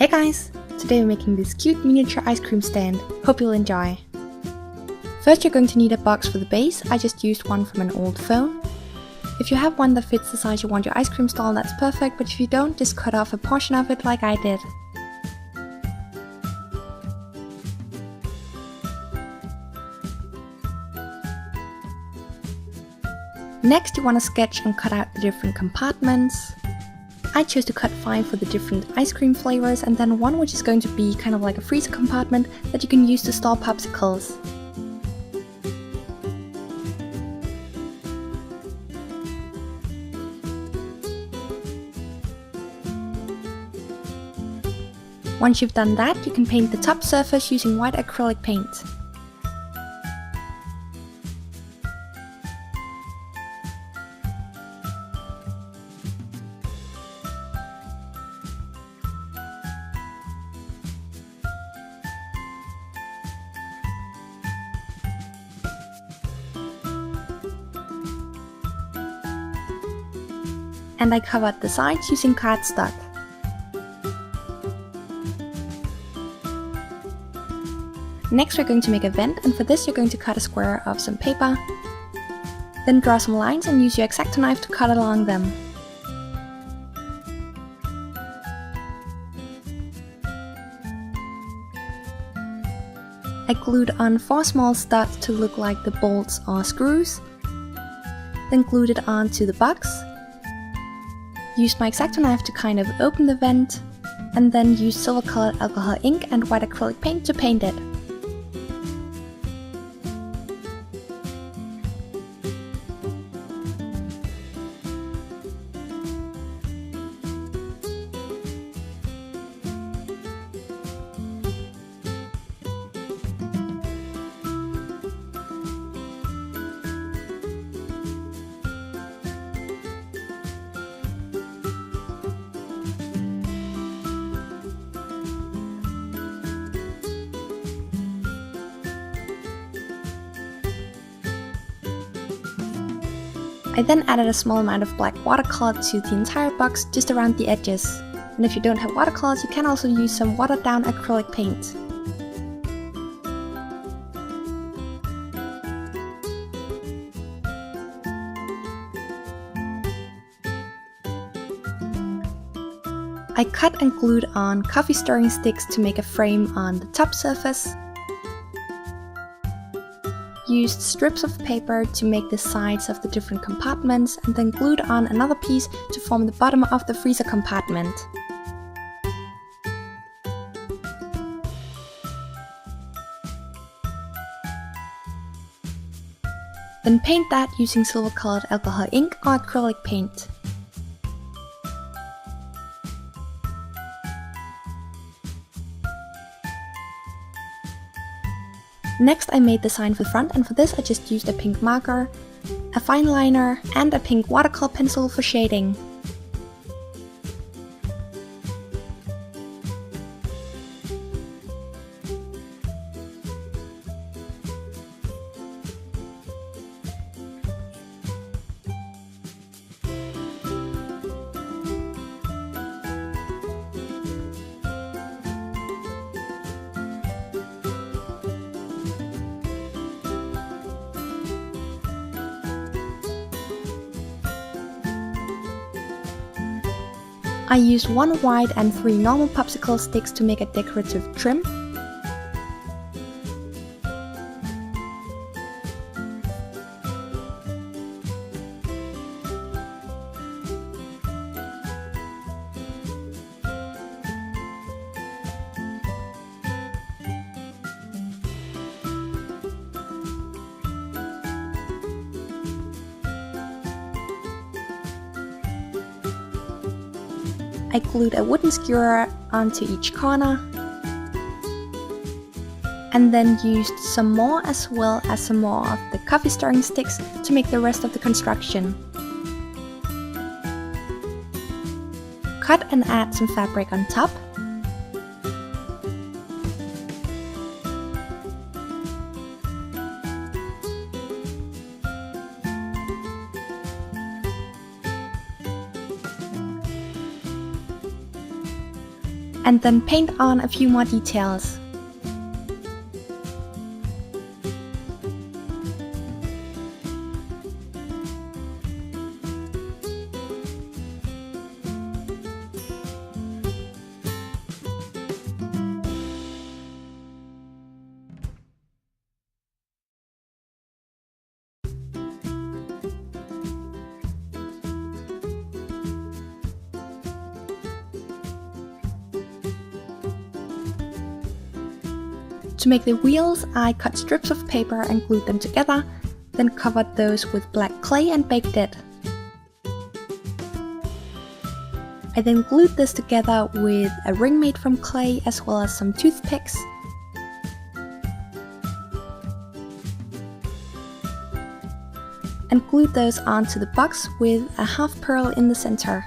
Hey guys! Today we're making this cute miniature ice cream stand. Hope you'll enjoy. First you're going to need a box for the base. I just used one from an old phone. If you have one that fits the size you want your ice cream stall, that's perfect, but if you don't, just cut off a portion of it like I did. Next you want to sketch and cut out the different compartments. I chose to cut 5 for the different ice cream flavors and then one which is going to be kind of like a freezer compartment that you can use to store popsicles. Once you've done that, you can paint the top surface using white acrylic paint. And I covered the sides using cardstock. Next we're going to make a vent, and for this you're going to cut a square of some paper. Then draw some lines and use your X-Acto knife to cut along them. I glued on 4 small studs to look like the bolts or screws. Then glued it onto the box. Used my X-Acto knife to kind of open the vent, and then used silver colored alcohol ink and white acrylic paint to paint it. I then added a small amount of black watercolor to the entire box just around the edges. And if you don't have watercolors, you can also use some watered down acrylic paint. I cut and glued on coffee stirring sticks to make a frame on the top surface. Used strips of paper to make the sides of the different compartments and then glued on another piece to form the bottom of the freezer compartment. Then paint that using silver colored alcohol ink or acrylic paint. Next I made the sign for the front, and for this I just used a pink marker, a fine liner and a pink watercolor pencil for shading. I used 1 white and 3 normal popsicle sticks to make a decorative trim. I glued a wooden skewer onto each corner and then used some more as well as some more of the coffee stirring sticks to make the rest of the construction. Cut and add some fabric on top. and then paint on a few more details. To make the wheels, I cut strips of paper and glued them together, then covered those with black clay and baked it. I then glued this together with a ring made from clay as well as some toothpicks. And glued those onto the box with a half pearl in the center.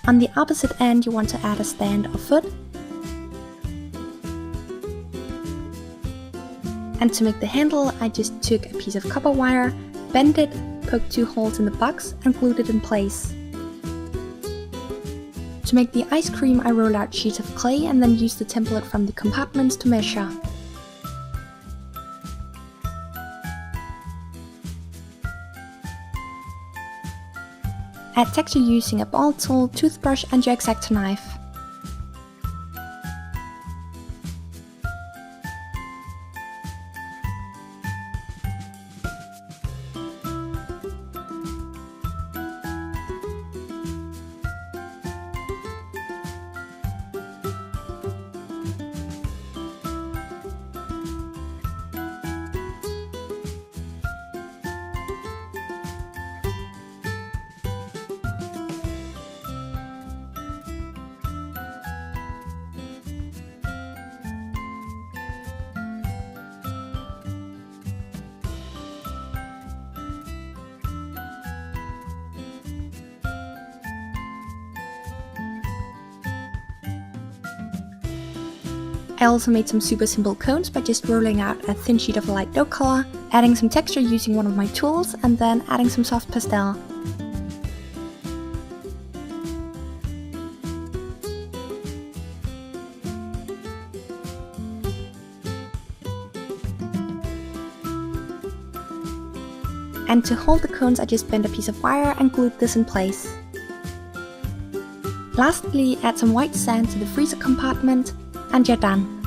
On the opposite end, you want to add a stand or foot. And to make the handle, I just took a piece of copper wire, bent it, poked 2 holes in the box and glued it in place. To make the ice cream, I rolled out sheets of clay and then used the template from the compartments to measure. Add texture using a ball tool, toothbrush and your X-Acto knife. I also made some super simple cones by just rolling out a thin sheet of a light dough color, adding some texture using one of my tools, and then adding some soft pastel. And to hold the cones, I just bent a piece of wire and glued this in place. Lastly, add some white sand to the freezer compartment, and you're done.